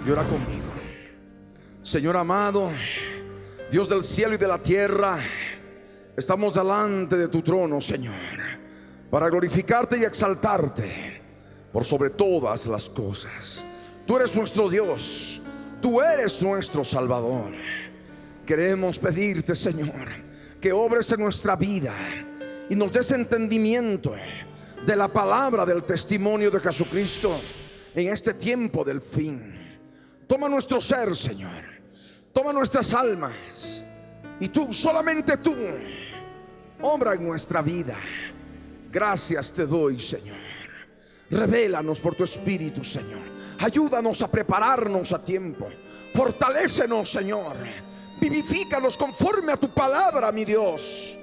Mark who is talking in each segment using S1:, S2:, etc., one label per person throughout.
S1: Y ora conmigo. Señor amado, Dios del cielo y de la tierra, estamos delante de tu trono, Señor, para glorificarte y exaltarte por sobre todas las cosas. Tú eres nuestro Dios, tú eres nuestro Salvador. Queremos pedirte, Señor, que obres en nuestra vida y nos des entendimiento de la palabra del testimonio de Jesucristo en este tiempo del fin. Toma nuestro ser, Señor, toma nuestras almas, y tú, solamente tú, obra en nuestra vida. Gracias te doy, Señor. Revélanos por tu Espíritu, Señor. Ayúdanos a prepararnos a tiempo. Fortalécenos, Señor. Vivifícanos conforme a tu palabra, mi Dios.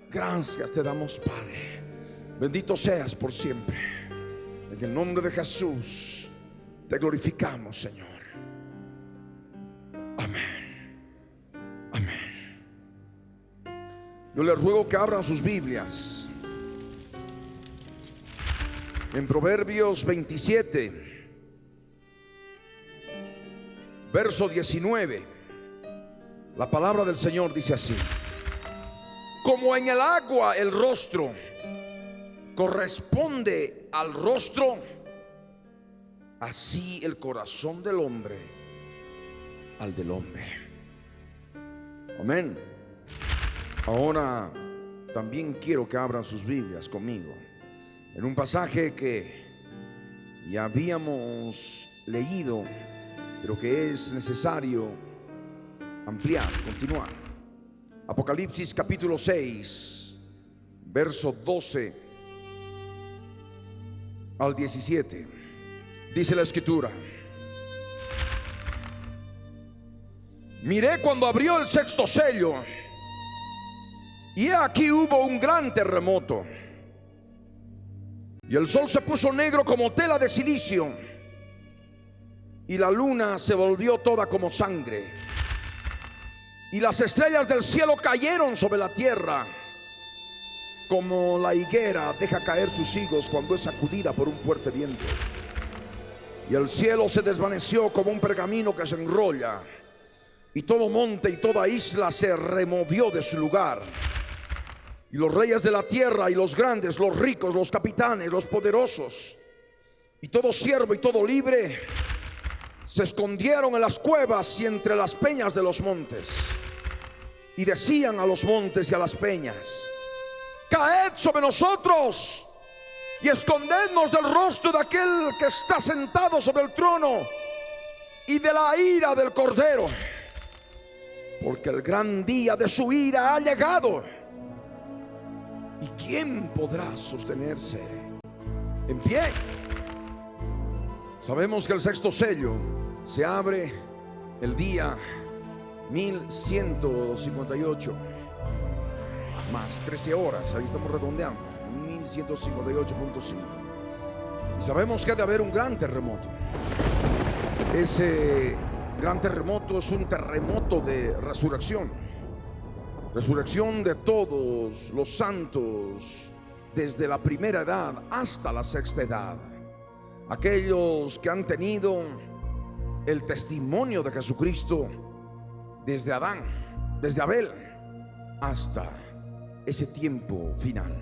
S1: Gracias te damos, Padre. Bendito seas por siempre. En el nombre de Jesús te glorificamos, Señor. Amén. Amén. Yo les ruego que abran sus Biblias en Proverbios 27, verso 19. La palabra del Señor dice así: como en el agua el rostro corresponde al rostro, así el corazón del hombre al del hombre. Amén. Ahora también quiero que abran sus Biblias conmigo en un pasaje que ya habíamos leído, pero que es necesario ampliar, continuar. Apocalipsis capítulo 6, verso 12 al 17. Dice la Escritura: miré cuando abrió el sexto sello, y he aquí hubo un gran terremoto, y el sol se puso negro como tela de silicio, y la luna se volvió toda como sangre, y las estrellas del cielo cayeron sobre la tierra, como la higuera deja caer sus higos cuando es sacudida por un fuerte viento. Y el cielo se desvaneció como un pergamino que se enrolla, y todo monte y toda isla se removió de su lugar. Y los reyes de la tierra y los grandes, los ricos, los capitanes, los poderosos, y todo siervo y todo libre, se escondieron en las cuevas y entre las peñas de los montes. Y decían a los montes y a las peñas: caed sobre nosotros y escondednos del rostro de aquel que está sentado sobre el trono y de la ira del Cordero, porque el gran día de su ira ha llegado. ¿Y quién podrá sostenerse en pie? Sabemos que el sexto sello se abre el día 1158 más 13 horas, ahí estamos redondeando, 1158.5. Y sabemos que ha de haber un gran terremoto. Ese gran terremoto es un terremoto de resurrección. Resurrección de todos los santos, desde la primera edad hasta la sexta edad. Aquellos que han tenido el testimonio de Jesucristo desde Adán, desde Abel, hasta ese tiempo final.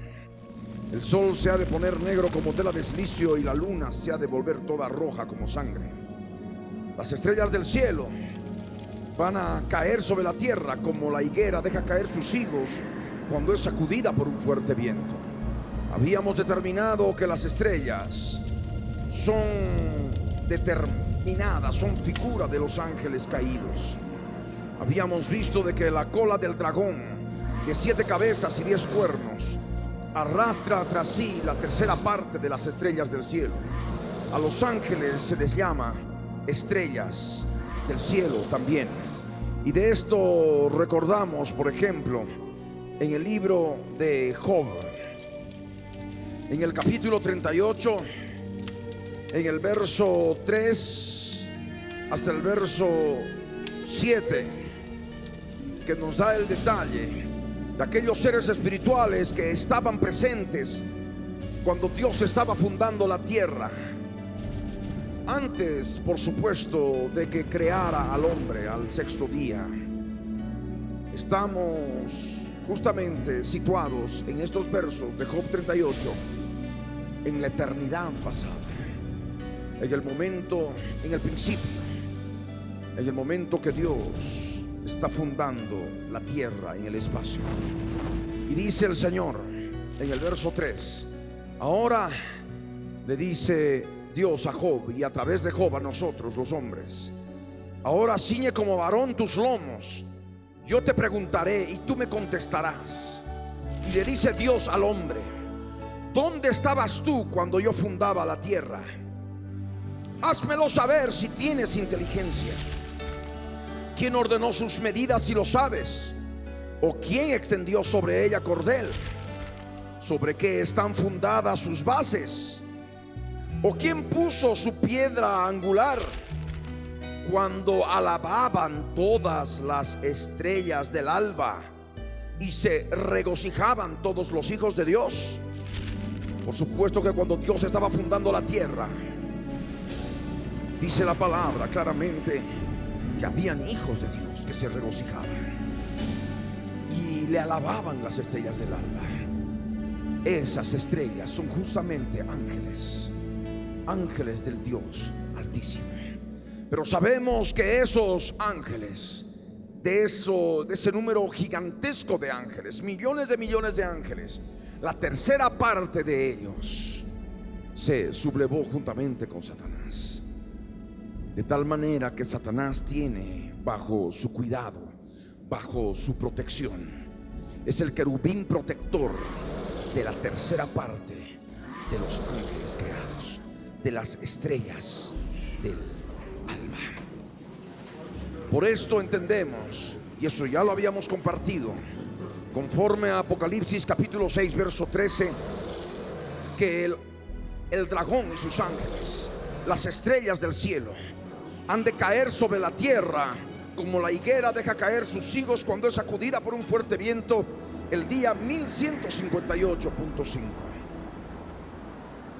S1: El sol se ha de poner negro como tela de silicio, y la luna se ha de volver toda roja como sangre. Las estrellas del cielo van a caer sobre la tierra como la higuera deja caer sus higos cuando es sacudida por un fuerte viento. Habíamos determinado que las estrellas son determinadas, son figura de los ángeles caídos. Habíamos visto de que la cola del dragón, de 7 cabezas y 10 cuernos, arrastra tras sí la tercera parte de las estrellas del cielo. A los ángeles se les llama estrellas del cielo también. Y de esto recordamos, por ejemplo, en el libro de Job, en el capítulo 38, en el verso 3 hasta el verso 7, que nos da el detalle de aquellos seres espirituales que estaban presentes cuando Dios estaba fundando la tierra. Antes, por supuesto, de que creara al hombre al sexto día, estamos justamente situados en estos versos de Job 38 en la eternidad pasada, en el momento, en el principio, en el momento que Dios está fundando la tierra en el espacio. Y dice el Señor en el verso 3, ahora le dice Dios a Job, y a través de Job a nosotros los hombres: ahora ciñe como varón tus lomos, yo te preguntaré y tú me contestarás. Y le dice Dios al hombre: ¿dónde estabas tú cuando yo fundaba la tierra? Házmelo saber si tienes inteligencia. ¿Quién ordenó sus medidas si lo sabes? ¿O quién extendió sobre ella cordel? ¿Sobre qué están fundadas sus bases? ¿O quién puso su piedra angular? Cuando alababan todas las estrellas del alba y se regocijaban todos los hijos de Dios. Por supuesto que cuando Dios estaba fundando la tierra, dice la palabra claramente que habían hijos de Dios que se regocijaban y le alababan las estrellas del alba. Esas estrellas son justamente ángeles, ángeles del Dios Altísimo. Pero sabemos que esos ángeles, de ese número gigantesco de ángeles, millones de ángeles, la tercera parte de ellos se sublevó juntamente con Satanás. De tal manera que Satanás tiene bajo su cuidado, bajo su protección, es el querubín protector de la tercera parte de los ángeles creados, de las estrellas del alma. Por esto entendemos, y eso ya lo habíamos compartido, conforme a Apocalipsis capítulo 6 verso 13, que el dragón y sus ángeles, las estrellas del cielo, han de caer sobre la tierra como la higuera deja caer sus higos cuando es sacudida por un fuerte viento, el día 1158.5.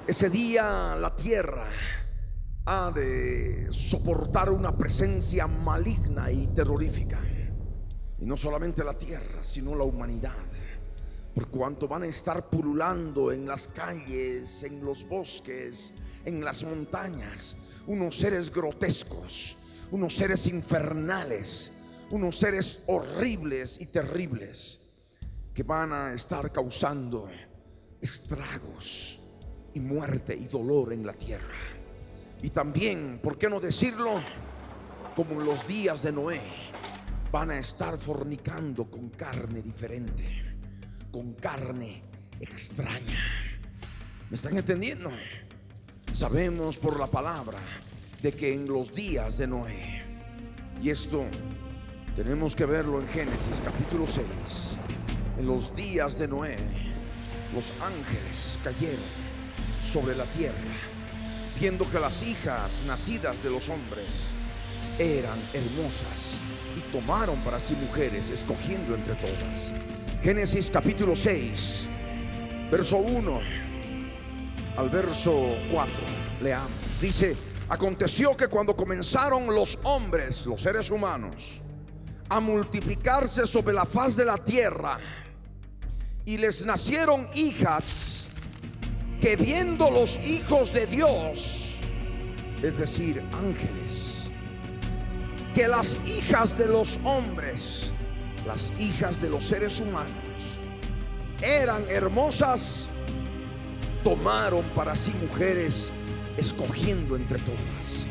S1: Ese día la tierra ha de soportar una presencia maligna y terrorífica. Y no solamente la tierra, sino la humanidad, por cuanto van a estar pululando en las calles, en los bosques, en las montañas, unos seres grotescos, unos seres infernales, unos seres horribles y terribles, que van a estar causando estragos y muerte y dolor en la tierra. Y también, ¿por qué no decirlo? Como en los días de Noé, van a estar fornicando con carne diferente, con carne extraña. ¿Me están entendiendo? Sabemos por la palabra de que en los días de Noé, y esto tenemos que verlo en Génesis capítulo 6, en los días de Noé, los ángeles cayeron sobre la tierra, viendo que las hijas nacidas de los hombres eran hermosas, y tomaron para sí mujeres, escogiendo entre todas. Génesis capítulo 6, verso 1 al verso 4, leamos. Dice: aconteció que cuando comenzaron los hombres, los seres humanos, a multiplicarse sobre la faz de la tierra, y les nacieron hijas, que viendo los hijos de Dios, es decir, ángeles, que las hijas de los hombres, las hijas de los seres humanos, eran hermosas, tomaron para sí mujeres, escogiendo entre todas.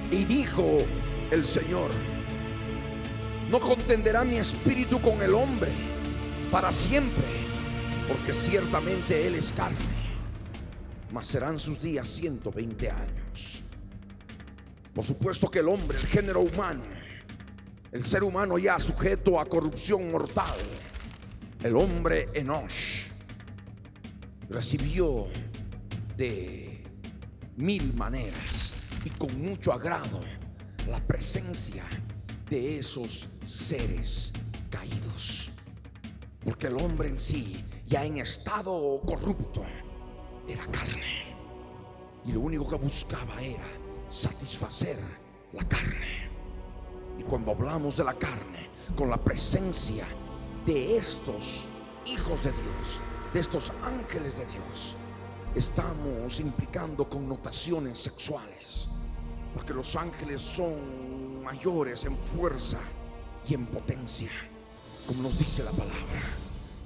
S1: Y dijo el Señor: no contenderá mi espíritu con el hombre para siempre, porque ciertamente él es carne, mas serán sus días 120 años. Por supuesto que el hombre, el género humano, el ser humano ya sujeto a corrupción mortal, el hombre Enosh, recibió de 1000 maneras y con mucho agrado la presencia de esos seres caídos, porque el hombre en sí, ya en estado corrupto, era carne. y lo único que buscaba era satisfacer la carne. Y cuando hablamos de la carne, con la presencia de estos hijos de Dios, de estos ángeles de Dios, estamos implicando connotaciones sexuales, porque los ángeles son mayores en fuerza y en potencia, como nos dice la palabra.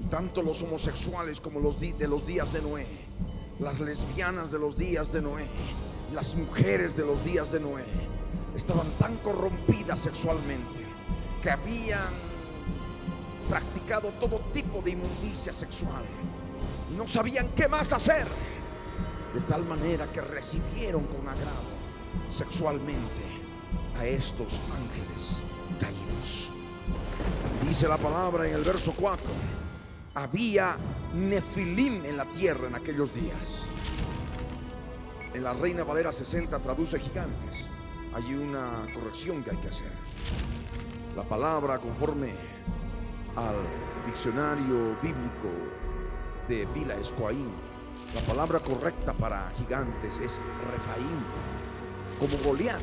S1: Y tanto los homosexuales como los de los días de Noé, las lesbianas de los días de Noé, las mujeres de los días de Noé, estaban tan corrompidas sexualmente que habían practicado todo tipo de inmundicia sexual y no sabían qué más hacer, de tal manera que recibieron con agrado sexualmente a estos ángeles caídos. Dice la palabra en el verso 4: había nefilim en la tierra en aquellos días. En la Reina Valera 60 traduce gigantes. Hay una corrección que hay que hacer. La palabra, conforme al diccionario bíblico de Vila Escoaín, la palabra correcta para gigantes es Refaim, como Goliat,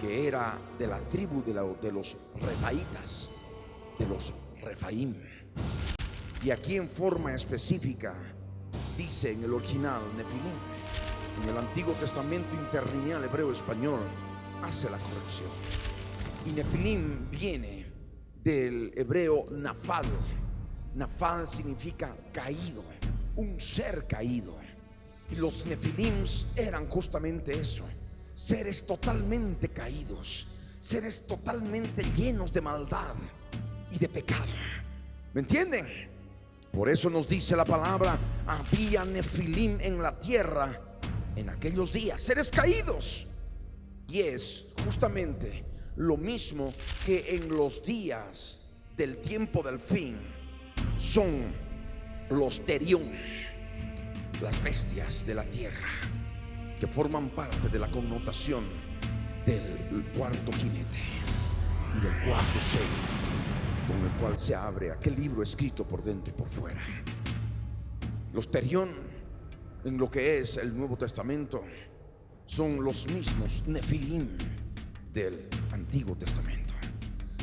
S1: que era de la tribu de los refaitas, de los Refaim. Y aquí en forma específica dice en el original nefilim. En el Antiguo Testamento interlineal hebreo-español hace la corrección. Y nefilim viene del hebreo nafal. Nafal significa caído, un ser caído. Y los nefilims eran justamente eso: seres totalmente caídos, seres totalmente llenos de maldad y de pecado. ¿Me entienden? Por eso nos dice la palabra: había nefilim en la tierra en aquellos días, seres caídos. Y es justamente lo mismo que en los días del tiempo del fin son los terión, las bestias de la tierra, que forman parte de la connotación del cuarto jinete y del cuarto sello, con el cual se abre aquel libro escrito por dentro y por fuera. Los terión en lo que es el Nuevo Testamento son los mismos nefilim del Antiguo Testamento,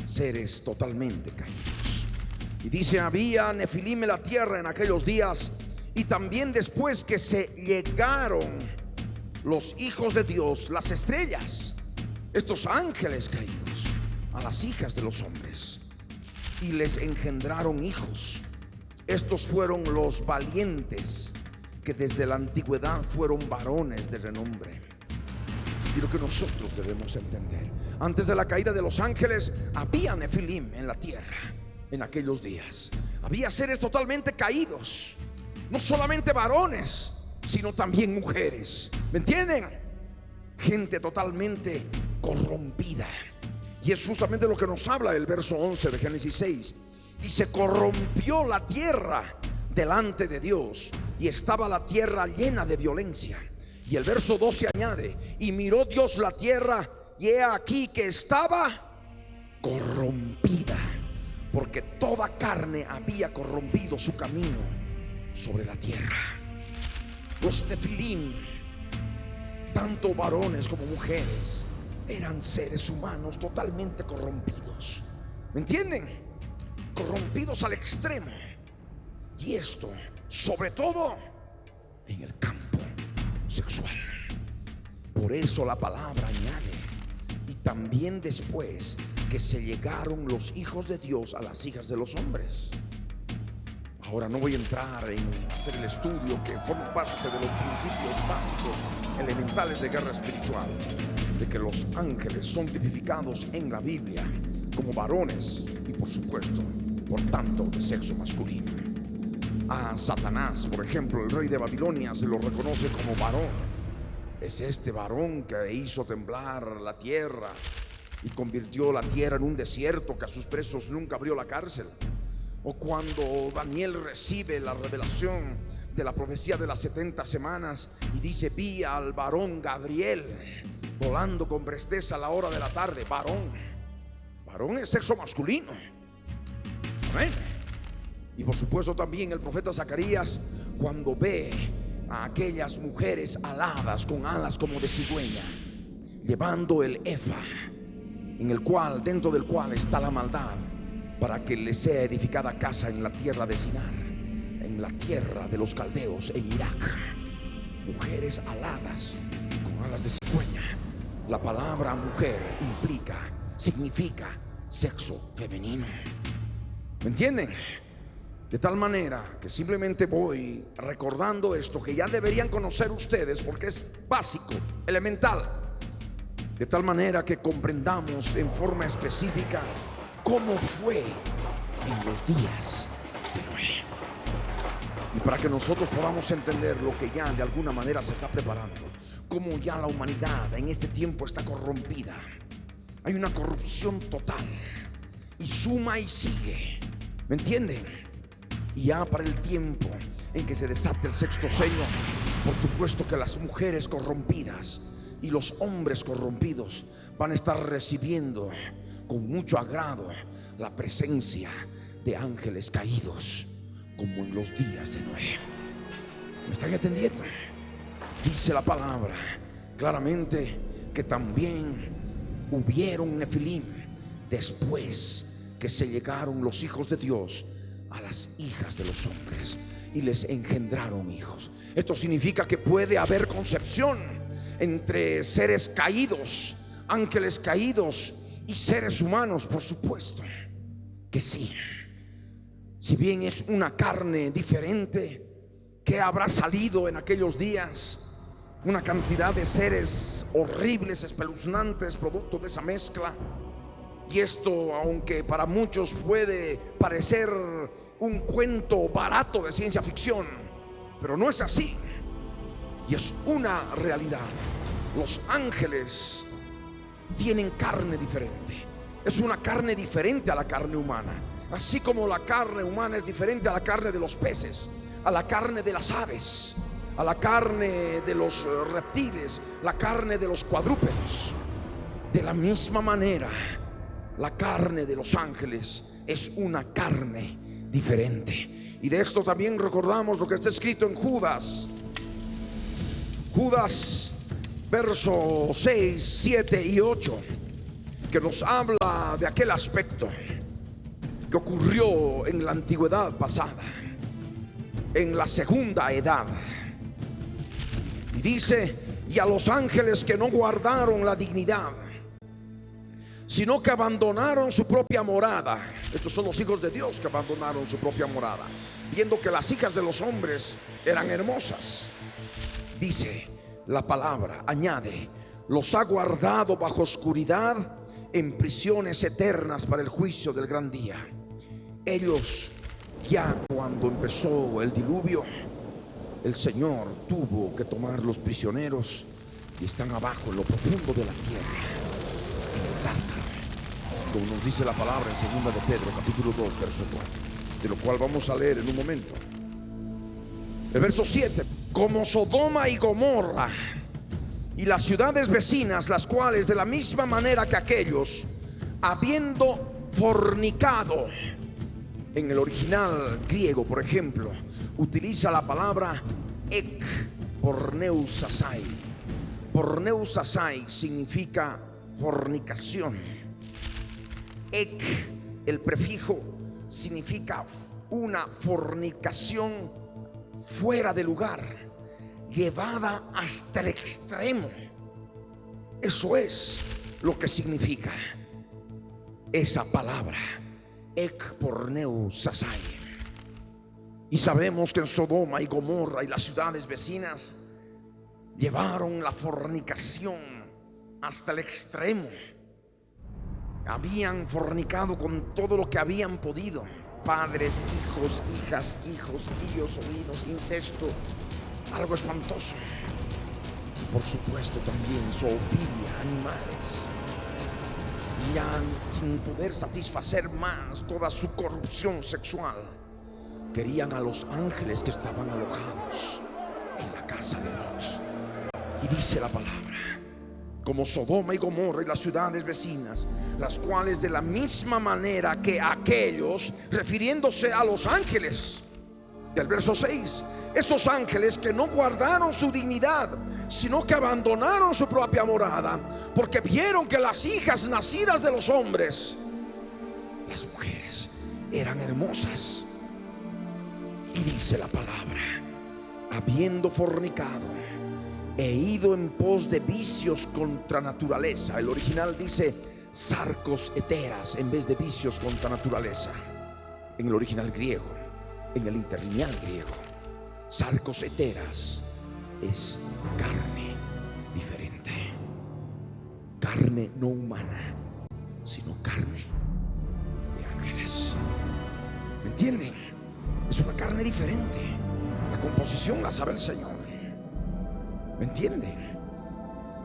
S1: seres totalmente caídos. Y dice: había nefilim en la tierra en aquellos días, y también después que se llegaron los hijos de Dios, las estrellas, estos ángeles caídos, a las hijas de los hombres, y les engendraron hijos. Estos fueron los valientes, que desde la antigüedad fueron varones de renombre. Y lo que nosotros debemos entender: antes de la caída de los ángeles había nefilim en la tierra en aquellos días. Había seres totalmente caídos, no solamente varones, sino también mujeres. ¿Me entienden? Gente totalmente corrompida. Y es justamente lo que nos habla el verso 11 de Génesis 6. Y se corrompió la tierra delante de Dios, y estaba la tierra llena de violencia. Y el verso 12 añade: y miró Dios la tierra, y he aquí que estaba corrompida, porque toda carne había corrompido su camino sobre la tierra. Los nefilim, tanto varones como mujeres, eran seres humanos totalmente corrompidos. ¿Me entienden? Corrompidos al extremo. Y esto, sobre todo, en el campo sexual. Por eso la palabra añade: y también después que se llegaron los hijos de Dios a las hijas de los hombres. Ahora no voy a entrar en hacer el estudio que forma parte de los principios básicos elementales de guerra espiritual, de que los ángeles son tipificados en la Biblia como varones y, por supuesto, por tanto, de sexo masculino. A Satanás, por ejemplo, el rey de Babilonia, se lo reconoce como varón. Es este varón que hizo temblar la tierra y convirtió la tierra en un desierto, que a sus presos nunca abrió la cárcel. O cuando Daniel recibe la revelación de la profecía de las 70 semanas y dice: vi al varón Gabriel volando con presteza a la hora de la tarde. Varón es sexo masculino. Amén. Y por supuesto también el profeta Zacarías, cuando ve a aquellas mujeres aladas con alas como de cigüeña, llevando el efa, en el cual, dentro del cual está la maldad, para que les sea edificada casa en la tierra de Sinar, en la tierra de los caldeos, en Irak. Mujeres aladas con alas de cigüeña. La palabra mujer significa sexo femenino. ¿Me entienden? De tal manera que simplemente voy recordando esto que ya deberían conocer ustedes, porque es básico, elemental. De tal manera que comprendamos en forma específica cómo fue en los días de Noé. Y para que nosotros podamos entender lo que ya de alguna manera se está preparando, cómo ya la humanidad en este tiempo está corrompida. Hay una corrupción total y suma y sigue. ¿Me entienden? Y ya para el tiempo en que se desate el sexto sello, por supuesto que las mujeres corrompidas y los hombres corrompidos van a estar recibiendo con mucho agrado la presencia de ángeles caídos, como en los días de Noé. ¿Me están entendiendo? Dice la palabra claramente que también hubieron nefilim después que se llegaron los hijos de Dios a las hijas de los hombres y les engendraron hijos. Esto significa que puede haber concepción entre seres caídos, ángeles caídos y seres humanos, por supuesto que sí. Si bien es una carne diferente, ¿qué habrá salido en aquellos días? Una cantidad de seres horribles, espeluznantes, producto de esa mezcla. Y esto, aunque para muchos puede parecer un cuento barato de ciencia ficción, pero no es así. Y es una realidad. Los ángeles tienen carne diferente. Es una carne diferente a la carne humana. Así como la carne humana es diferente a la carne de los peces, a la carne de las aves, a la carne de los reptiles, la carne de los cuadrúpedos. De la misma manera, la carne de los ángeles es una carne diferente. Y de esto también recordamos lo que está escrito en Judas verso 6, 7 y 8, que nos habla de aquel aspecto que ocurrió en la antigüedad pasada, en la segunda edad. Y dice: y a los ángeles que no guardaron la dignidad, sino que abandonaron su propia morada. Estos son los hijos de Dios que abandonaron su propia morada, viendo que las hijas de los hombres eran hermosas. Dice la palabra, añade: los ha guardado bajo oscuridad en prisiones eternas para el juicio del gran día. Ellos, ya cuando empezó el diluvio, el Señor tuvo que tomar los prisioneros y están abajo en lo profundo de la tierra, en el Tártaro, como nos dice la palabra en 2 de Pedro capítulo 2 verso 4, de lo cual vamos a leer en un momento. El verso 7: como Sodoma y Gomorra y las ciudades vecinas, las cuales de la misma manera que aquellos, habiendo fornicado. En el original griego, por ejemplo, utiliza la palabra ek porneusasai. Porneusasai significa fornicación. Ek, el prefijo, significa una fornicación fuera de lugar, llevada hasta el extremo. Eso es lo que significa esa palabra, ek porneusasai. Y sabemos que en Sodoma y Gomorra y las ciudades vecinas llevaron la fornicación hasta el extremo. Habían fornicado con todo lo que habían podido: padres, hijos, hijas, hijos, tíos, sobrinos, incesto, algo espantoso. Y por supuesto también zoofilia, animales. Y ya sin poder satisfacer más toda su corrupción sexual, querían a los ángeles que estaban alojados en la casa de Lot. Y dice la palabra: como Sodoma y Gomorra y las ciudades vecinas, las cuales de la misma manera que aquellos, refiriéndose a los ángeles del verso 6, esos ángeles que no guardaron su dignidad, sino que abandonaron su propia morada, porque vieron que las hijas nacidas de los hombres, las mujeres, eran hermosas. Y dice la palabra: habiendo fornicado e ido en pos de vicios contra naturaleza. El original dice sarcos heteras en vez de vicios contra naturaleza. En el original griego, en el interlineal griego, sarcos heteras es carne diferente, carne no humana, sino carne de ángeles. ¿Me entienden? Es una carne diferente. La composición la sabe el Señor. ¿Me entienden?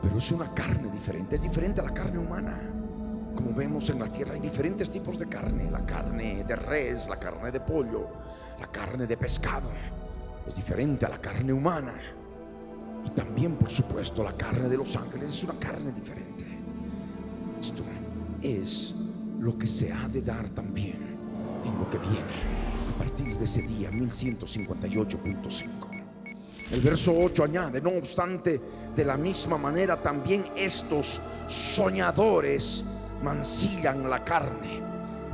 S1: Pero es una carne diferente. Es diferente a la carne humana. Como vemos en la tierra hay diferentes tipos de carne: la carne de res, la carne de pollo, la carne de pescado. Es diferente a la carne humana. Y también, por supuesto, la carne de los ángeles es una carne diferente. Esto es lo que se ha de dar también en lo que viene a partir de ese día 1158.5. El verso 8 añade: no obstante, de la misma manera también estos soñadores mancillan la carne,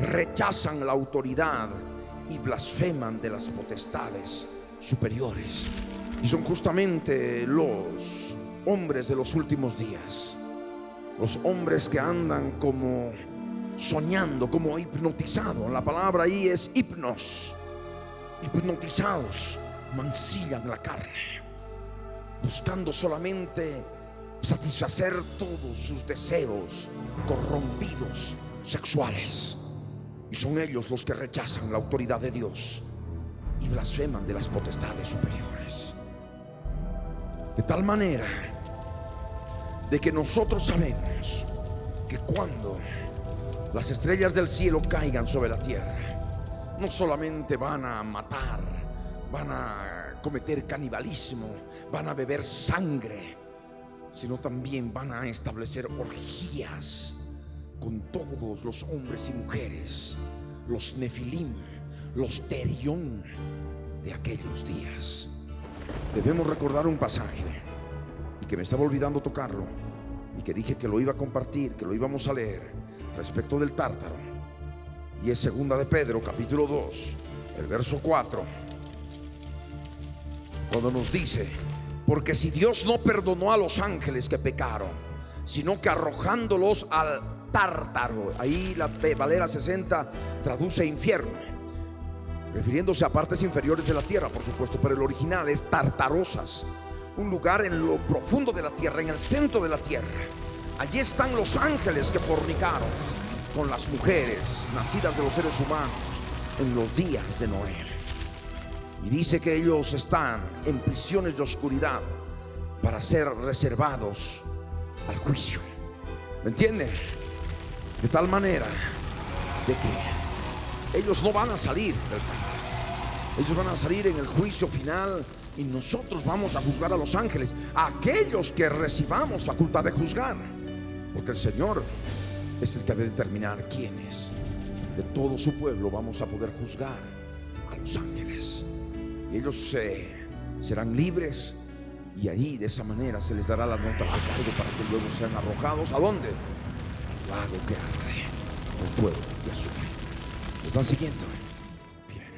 S1: rechazan la autoridad y blasfeman de las potestades superiores. Y son justamente los hombres de los últimos días, los hombres que andan como soñando, como hipnotizados. La palabra ahí es hipnos. Hipnotizados, mancillan la carne, buscando solamente satisfacer todos sus deseos corrompidos sexuales. Y son ellos los que rechazan la autoridad de Dios y blasfeman de las potestades superiores. De tal manera de que nosotros sabemos que cuando las estrellas del cielo caigan sobre la tierra, no solamente van a matar, van a cometer canibalismo, van a beber sangre, sino también van a establecer orgías con todos los hombres y mujeres, los nefilim, los terión de aquellos días. Debemos recordar un pasaje y que me estaba olvidando tocarlo, y que dije que lo iba a compartir, que lo íbamos a leer, respecto del tártaro. Y es segunda de Pedro, capítulo 2, el verso 4, cuando nos dice: porque si Dios no perdonó a los ángeles que pecaron, sino que arrojándolos al tártaro, ahí la Valera 60 traduce infierno, refiriéndose a partes inferiores de la tierra, por supuesto, pero el original es tartarosas, un lugar en lo profundo de la tierra, en el centro de la tierra. Allí están los ángeles que fornicaron con las mujeres nacidas de los seres humanos en los días de Noé. Y dice que ellos están en prisiones de oscuridad para ser reservados al juicio. ¿Me entienden? De tal manera de que ellos no van a salir del campo. Ellos van a salir en el juicio final, y nosotros vamos a juzgar a los ángeles, a aquellos que recibamos facultad de juzgar, porque el Señor es el que ha de determinar quiénes de todo su pueblo vamos a poder juzgar a los ángeles. Y ellos serán libres, y ahí de esa manera se les dará las notas de cargo para que luego sean arrojados ¿a dónde? Al lago que arde con fuego y azufre. ¿Me están siguiendo? Bien.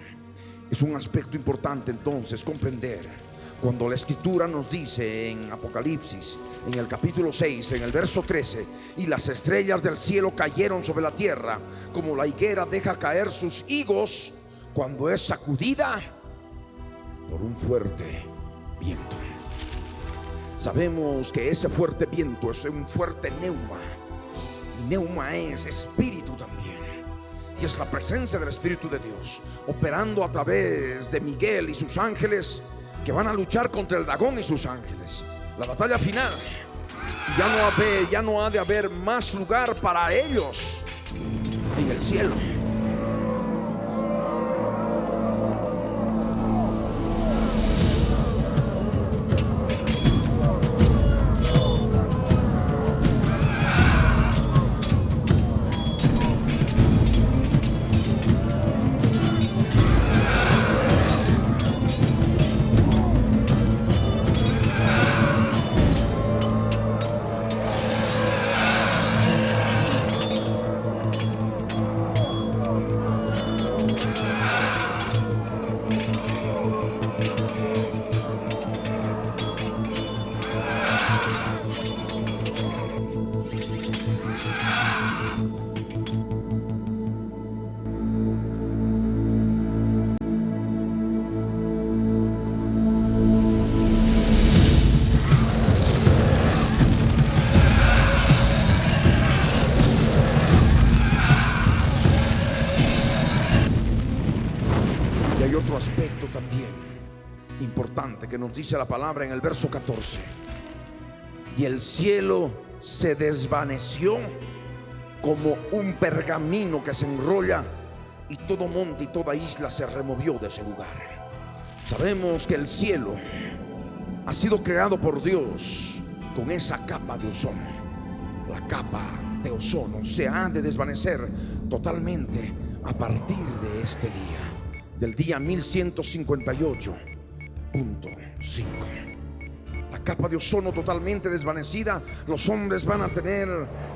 S1: Es un aspecto importante entonces comprender cuando la escritura nos dice en Apocalipsis, en el capítulo 6, en el verso 13: y las estrellas del cielo cayeron sobre la tierra, como la higuera deja caer sus higos cuando es sacudida por un fuerte viento. Sabemos que ese fuerte viento es un fuerte neuma, y neuma es espíritu también, y es la presencia del Espíritu de Dios operando a través de Miguel y sus ángeles, que van a luchar contra el dragón y sus ángeles. La batalla final, ya no ha de haber más lugar para ellos en el cielo. que nos dice la palabra en el verso 14: y el cielo se desvaneció como un pergamino que se enrolla, y todo monte y toda isla se removió de ese lugar. Sabemos que el cielo ha sido creado por Dios con esa capa de ozono. La capa de ozono se ha de desvanecer totalmente a partir de este día, del día 1158.5. La capa de ozono totalmente desvanecida, los hombres van a tener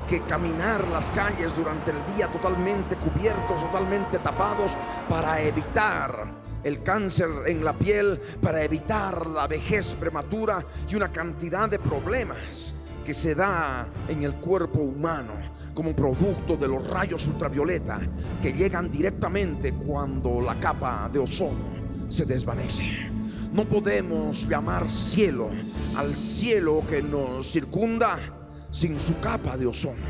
S1: que caminar las calles durante el día totalmente cubiertos, totalmente tapados, para evitar el cáncer en la piel, para evitar la vejez prematura y una cantidad de problemas que se da en el cuerpo humano como producto de los rayos ultravioleta que llegan directamente cuando la capa de ozono se desvanece. No podemos llamar cielo al cielo que nos circunda sin su capa de ozono.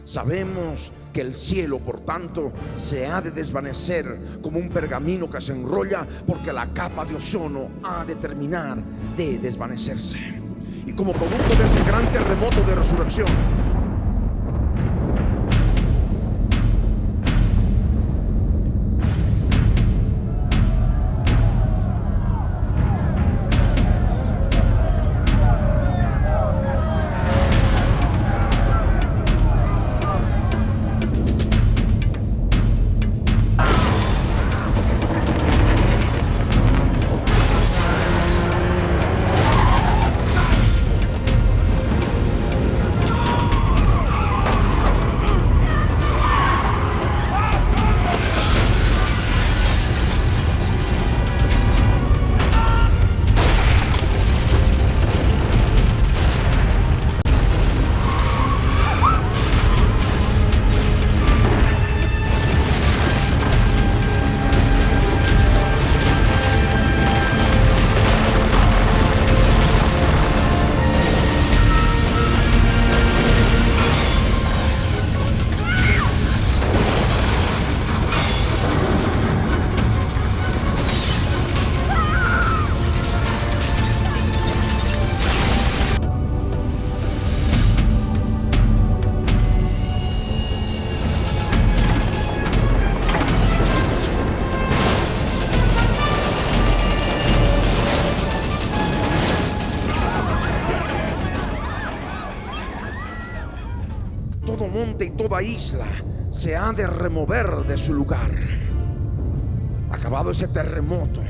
S1: Sabemos que el cielo, por tanto, se ha de desvanecer como un pergamino que se enrolla, porque la capa de ozono ha de terminar de desvanecerse. Y como producto de ese gran terremoto de resurrección, todo monte y toda isla se ha de remover de su lugar. Acabado ese terremoto,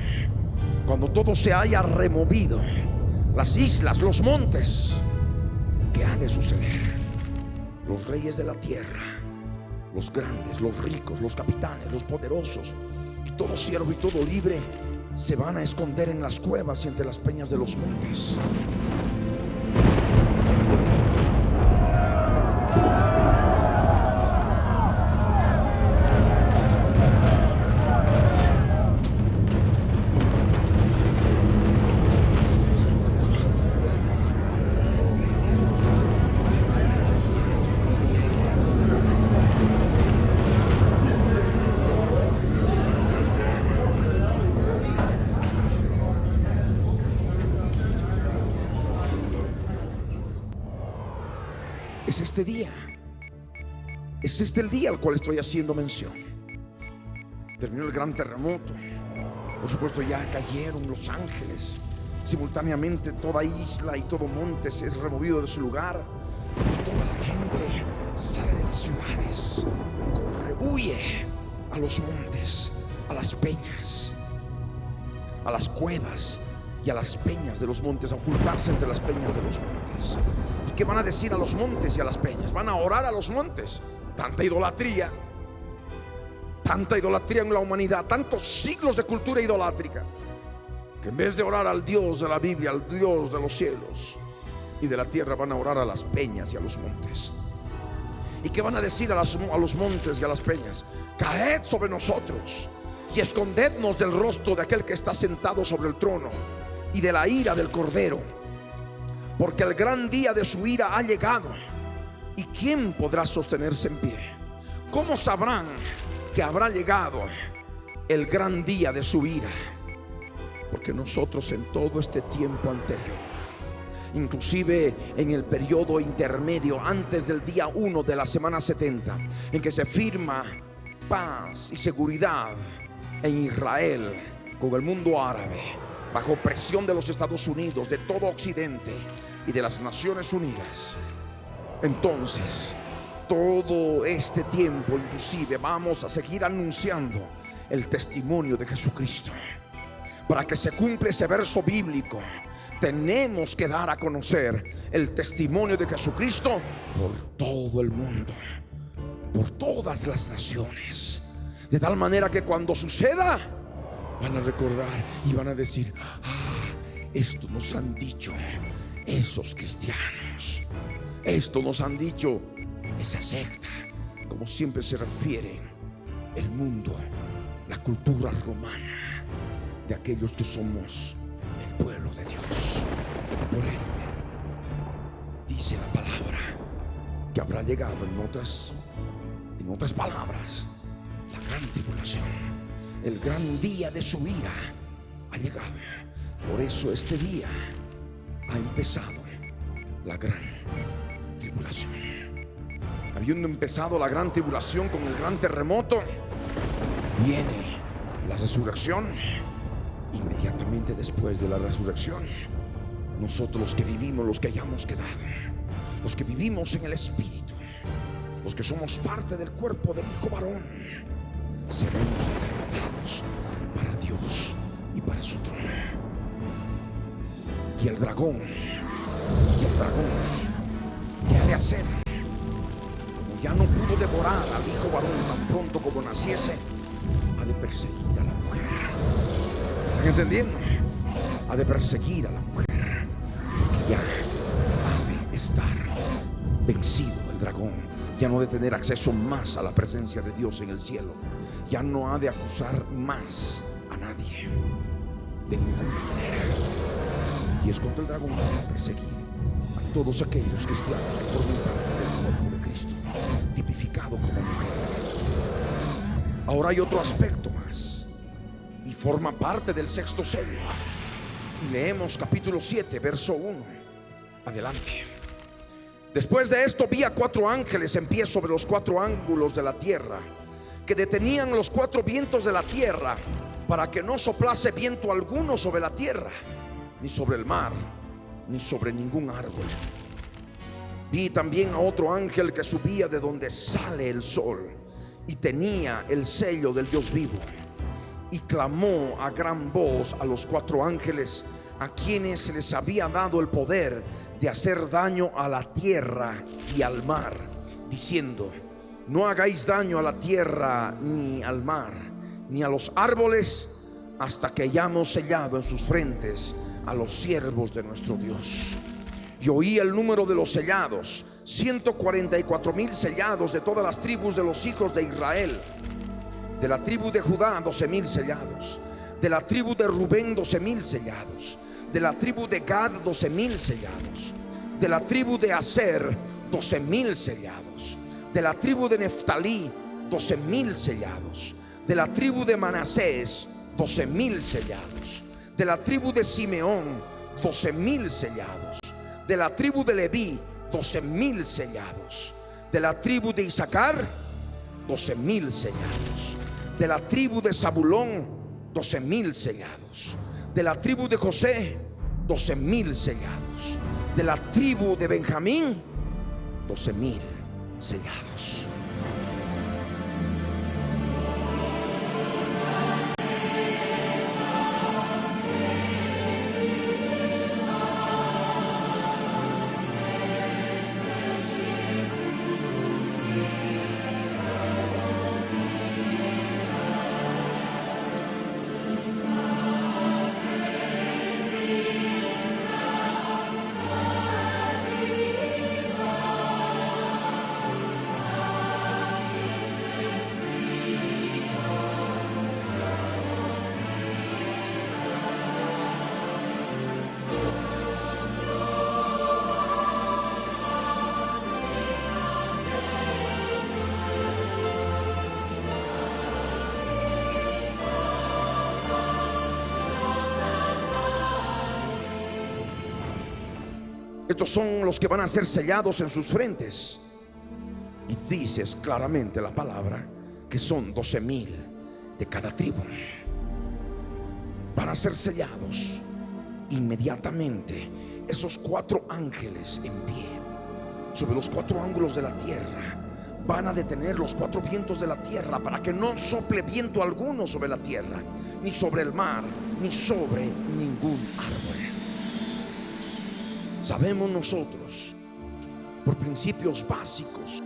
S1: cuando todo se haya removido, las islas, los montes, ¿qué ha de suceder? Los reyes de la tierra, los grandes, los ricos, los capitanes, los poderosos, y todo siervo y todo libre, se van a esconder en las cuevas y entre las peñas de los montes. Es este día, es este el día al cual estoy haciendo mención. Terminó el gran terremoto, por supuesto ya cayeron los ángeles. Simultáneamente toda isla y todo monte se es removido de su lugar, y toda la gente sale de las ciudades, corre, huye a los montes, a las peñas, a las cuevas y a las peñas de los montes, a ocultarse entre las peñas de los montes. ¿Y qué van a decir a los montes y a las peñas? Van a orar a los montes. Tanta idolatría en la humanidad, tantos siglos de cultura idolátrica, que en vez de orar al Dios de la Biblia, al Dios de los cielos y de la tierra, van a orar a las peñas y a los montes. ¿Y qué van a decir a los montes y a las peñas? Caed sobre nosotros y escondednos del rostro de aquel que está sentado sobre el trono y de la ira del Cordero, porque el gran día de su ira ha llegado. ¿Y quién podrá sostenerse en pie? ¿Cómo sabrán que habrá llegado el gran día de su ira? Porque nosotros en todo este tiempo anterior, inclusive en el periodo intermedio antes del día 1 de la semana 70, en que se firma paz y seguridad en Israel con el mundo árabe, bajo presión de los Estados Unidos, de todo Occidente y de las Naciones Unidas, entonces todo este tiempo inclusive vamos a seguir anunciando el testimonio de Jesucristo. Para que se cumpla ese verso bíblico, tenemos que dar a conocer el testimonio de Jesucristo por todo el mundo, por todas las naciones, de tal manera que cuando suceda van a recordar y van a decir: esto nos han dicho esos cristianos, esto nos han dicho esa secta, como siempre se refieren el mundo, la cultura romana, de aquellos que somos el pueblo de Dios. Y por ello dice la palabra que habrá llegado en otras palabras, la gran tribulación, el gran día de su ira ha llegado. Por eso este día ha empezado la gran tribulación. Habiendo empezado la gran tribulación con el gran terremoto, viene la resurrección. Inmediatamente después de la resurrección, nosotros los que vivimos, los que hayamos quedado, los que vivimos en el Espíritu, los que somos parte del cuerpo del Hijo varón, seremos arrebatados para Dios y para su trono. Y el dragón, ¿qué ha de hacer? Como ya no pudo devorar al Hijo varón tan pronto como naciese, ha de perseguir a la mujer. ¿Están entendiendo? Ha de perseguir a la mujer, porque ya ha de estar vencido el dragón. Ya no ha de tener acceso más a la presencia de Dios en el cielo. Ya no ha de acusar más a nadie de ninguna manera. Y es contra el dragón que ha de perseguir a todos aquellos cristianos que forman parte del cuerpo de Cristo, tipificado como mujer. Ahora hay otro aspecto más, y forma parte del sexto sello. Y leemos capítulo 7, verso 1. Adelante. Después de esto vi a 4 ángeles en pie sobre los 4 ángulos de la tierra, que detenían los 4 vientos de la tierra, para que no soplase viento alguno sobre la tierra, ni sobre el mar, ni sobre ningún árbol. Vi también a otro ángel que subía de donde sale el sol, y tenía el sello del Dios vivo, y clamó a gran voz a los 4 ángeles, a quienes se les había dado el poder de hacer daño a la tierra y al mar, diciendo: no hagáis daño a la tierra, ni al mar, ni a los árboles, hasta que hayamos sellado en sus frentes a los siervos de nuestro Dios. Y oí el número de los sellados: 144,000 sellados de todas las tribus de los hijos de Israel. De la tribu de Judá, 12,000 sellados. De la tribu de Rubén, 12,000 sellados. De la tribu de Gad, 12,000 sellados. De la tribu de Aser, 12,000 sellados. De la tribu de Neftalí, 12,000 sellados. De la tribu de Manasés, 12,000 sellados. De la tribu de Simeón, 12,000 sellados. De la tribu de Leví, 12,000 sellados. De la tribu de Isaacar, 12,000 sellados. De la tribu de Zabulón, 12,000 sellados. De la tribu de José, 12,000 sellados. De la tribu de Benjamín, 12,000 sellados. Estos son los que van a ser sellados en sus frentes. Y dices claramente la palabra que son 12,000 de cada tribu. Van a ser sellados. Inmediatamente esos 4 ángeles en pie sobre los 4 ángulos de la tierra van a detener los 4 vientos de la tierra para que no sople viento alguno sobre la tierra, ni sobre el mar, ni sobre ningún árbol. Sabemos nosotros, por principios básicos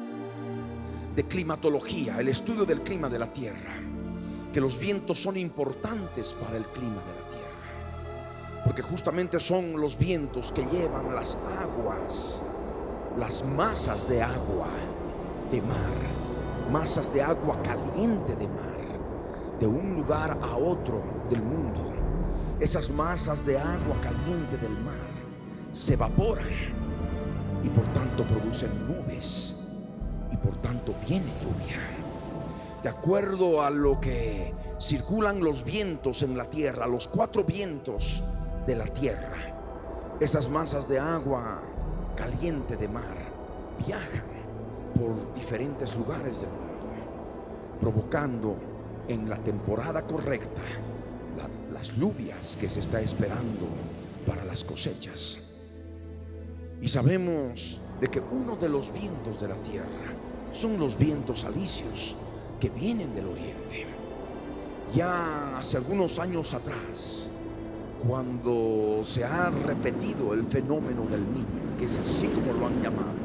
S1: de climatología, el estudio del clima de la tierra, que los vientos son importantes para el clima de la tierra, porque justamente son los vientos que llevan las aguas, las masas de agua de mar, masas de agua caliente de mar, de un lugar a otro del mundo. Esas masas de agua caliente del mar se evaporan y por tanto producen nubes, y por tanto viene lluvia. De acuerdo a lo que circulan los vientos en la tierra, los 4 vientos de la tierra, esas masas de agua caliente de mar viajan por diferentes lugares del mundo, provocando en la temporada correcta las lluvias que se está esperando para las cosechas. Y sabemos de que uno de los vientos de la tierra son los vientos alisios que vienen del oriente. Ya hace algunos años atrás, cuando se ha repetido el fenómeno del Niño, que es así como lo han llamado,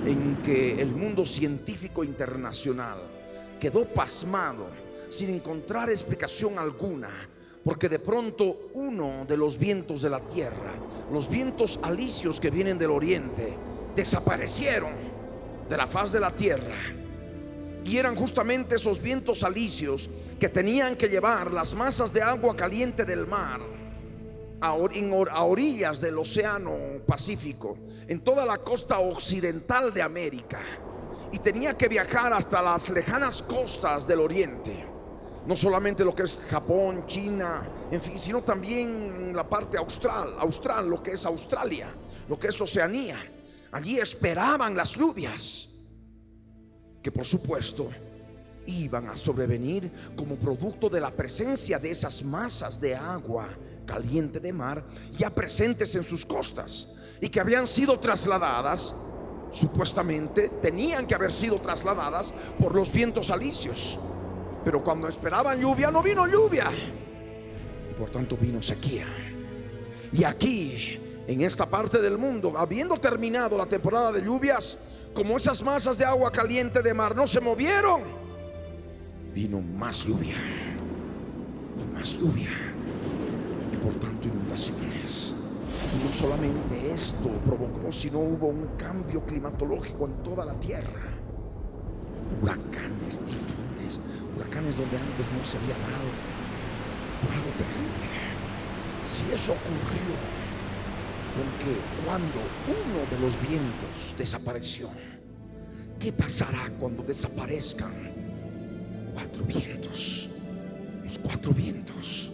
S1: en que el mundo científico internacional quedó pasmado sin encontrar explicación alguna, porque de pronto uno de los vientos de la tierra, los vientos alisios que vienen del oriente, desaparecieron de la faz de la tierra. Y eran justamente esos vientos alisios que tenían que llevar las masas de agua caliente del mar a orillas del océano Pacífico, en toda la costa occidental de América, y tenía que viajar hasta las lejanas costas del oriente. No solamente lo que es Japón, China, en fin, sino también la parte austral, lo que es Australia, lo que es Oceanía. Allí esperaban las lluvias, que por supuesto iban a sobrevenir como producto de la presencia de esas masas de agua caliente de mar ya presentes en sus costas, y que habían sido trasladadas, supuestamente tenían que haber sido trasladadas por los vientos alisios. Pero cuando esperaban lluvia, no vino lluvia, y por tanto vino sequía. Y aquí, en esta parte del mundo, habiendo terminado la temporada de lluvias, como esas masas de agua caliente de mar no se movieron, vino más lluvia y más lluvia, y por tanto inundaciones. Y no solamente esto provocó, sino hubo un cambio climatológico en toda la tierra. Huracanes, tifones, huracanes donde antes no se había dado. Fue algo terrible. Si eso ocurrió con que cuando uno de los vientos desapareció, ¿qué pasará cuando desaparezcan 4 vientos? Los 4 vientos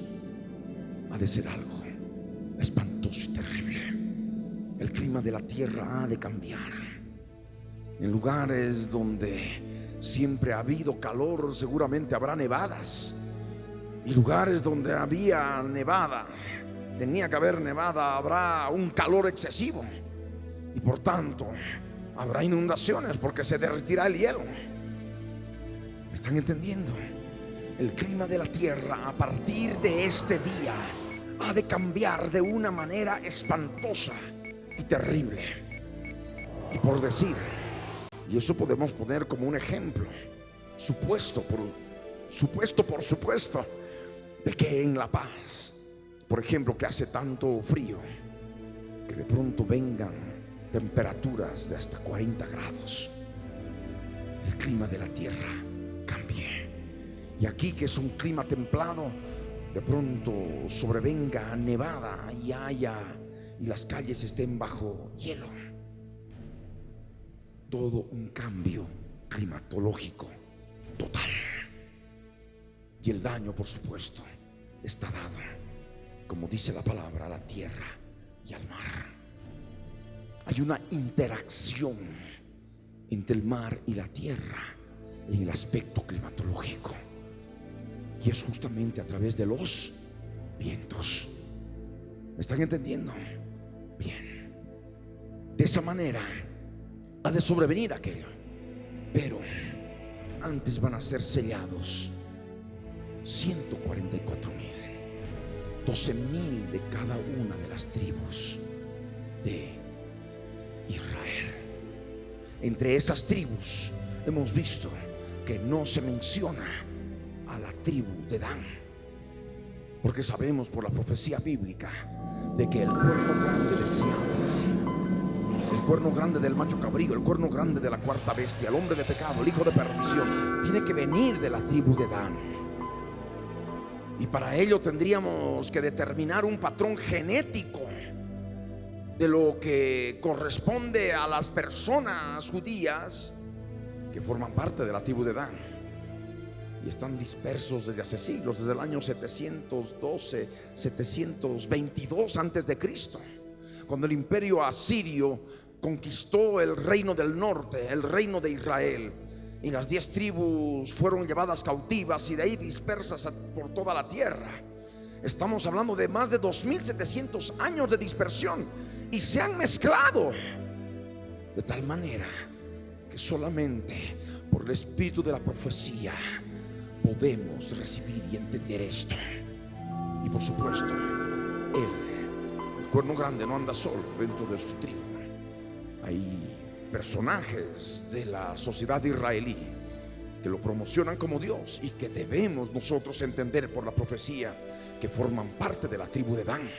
S1: ha de ser algo espantoso y terrible. El clima de la tierra ha de cambiar. En lugares donde siempre ha habido calor, seguramente habrá nevadas. Y lugares donde había nevada, tenía que haber nevada, habrá un calor excesivo. Y por tanto habrá inundaciones, porque se derretirá el hielo. ¿Me están entendiendo? El clima de la tierra a partir de este día ha de cambiar de una manera espantosa y terrible. Y por decir, y eso podemos poner como un ejemplo, supuesto, de que en La Paz, por ejemplo, que hace tanto frío, que de pronto vengan temperaturas de hasta 40 grados, el clima de la tierra cambie. Y aquí, que es un clima templado, de pronto sobrevenga nevada y las calles estén bajo hielo. Todo un cambio climatológico total. Y el daño, por supuesto, está dado, como dice la palabra, a la tierra y al mar. hay una interacción entre el mar y la tierra en el aspecto climatológico, y es justamente a través de los vientos. ¿Me están entendiendo? Bien. De esa manera ha de sobrevenir aquello, pero antes van a ser sellados 144,000, 12,000 de cada una de las tribus de Israel. Entre esas tribus hemos visto que no se menciona a la tribu de Dan, porque sabemos por la profecía bíblica de que el cuerno grande de Seattle, el cuerno grande del macho cabrío, el cuerno grande de la cuarta bestia, el hombre de pecado, el hijo de perdición, tiene que venir de la tribu de Dan. Y para ello tendríamos que determinar un patrón genético de lo que corresponde a las personas judías que forman parte de la tribu de Dan y están dispersos desde hace siglos, desde el año 712, 722 antes de Cristo, cuando el imperio asirio conquistó el reino del norte, el reino de Israel, y las 10 tribus fueron llevadas cautivas y de ahí dispersas por toda la tierra. Estamos hablando de más de 2700 años de dispersión, y se han mezclado de tal manera que solamente por el espíritu de la profecía podemos recibir y entender esto. Y por supuesto, el cuerno grande no anda solo dentro de su tribu. Hay personajes de la sociedad israelí que lo promocionan como Dios y que debemos nosotros entender por la profecía que forman parte de la tribu de Dan.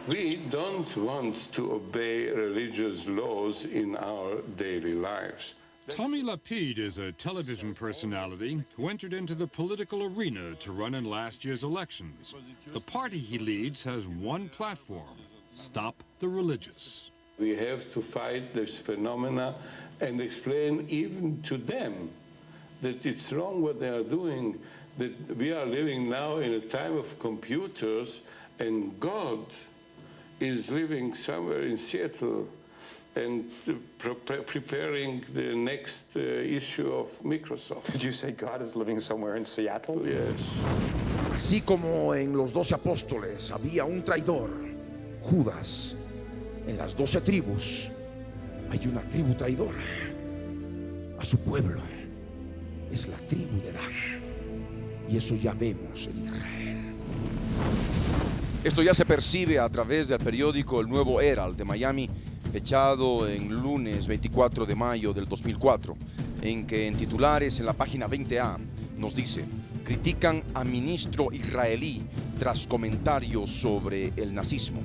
S2: We don't want to obey religious laws in our daily lives.
S3: Tommy Lapid is a television personality who entered into the political arena to run in last year's elections. The party he leads has one platform: stop the religious.
S2: We have to fight this phenomena and explain even to them that it's wrong what they are doing, that we are living now in a time of computers and God is living somewhere in Seattle and preparing the next issue of Microsoft.
S4: Did you say God is living somewhere in Seattle?
S2: Yes.
S1: Así como en los 12 apóstoles había un traidor, Judas, en las 12 tribus hay una tribu traidora a su pueblo. Es la tribu de Dan, y eso ya vemos en Israel.
S5: Esto ya se percibe a través del periódico El Nuevo Herald de Miami, fechado en lunes 24 de mayo del 2004, en que en titulares en la página 20A nos dice: critican a ministro israelí tras comentarios sobre el nazismo.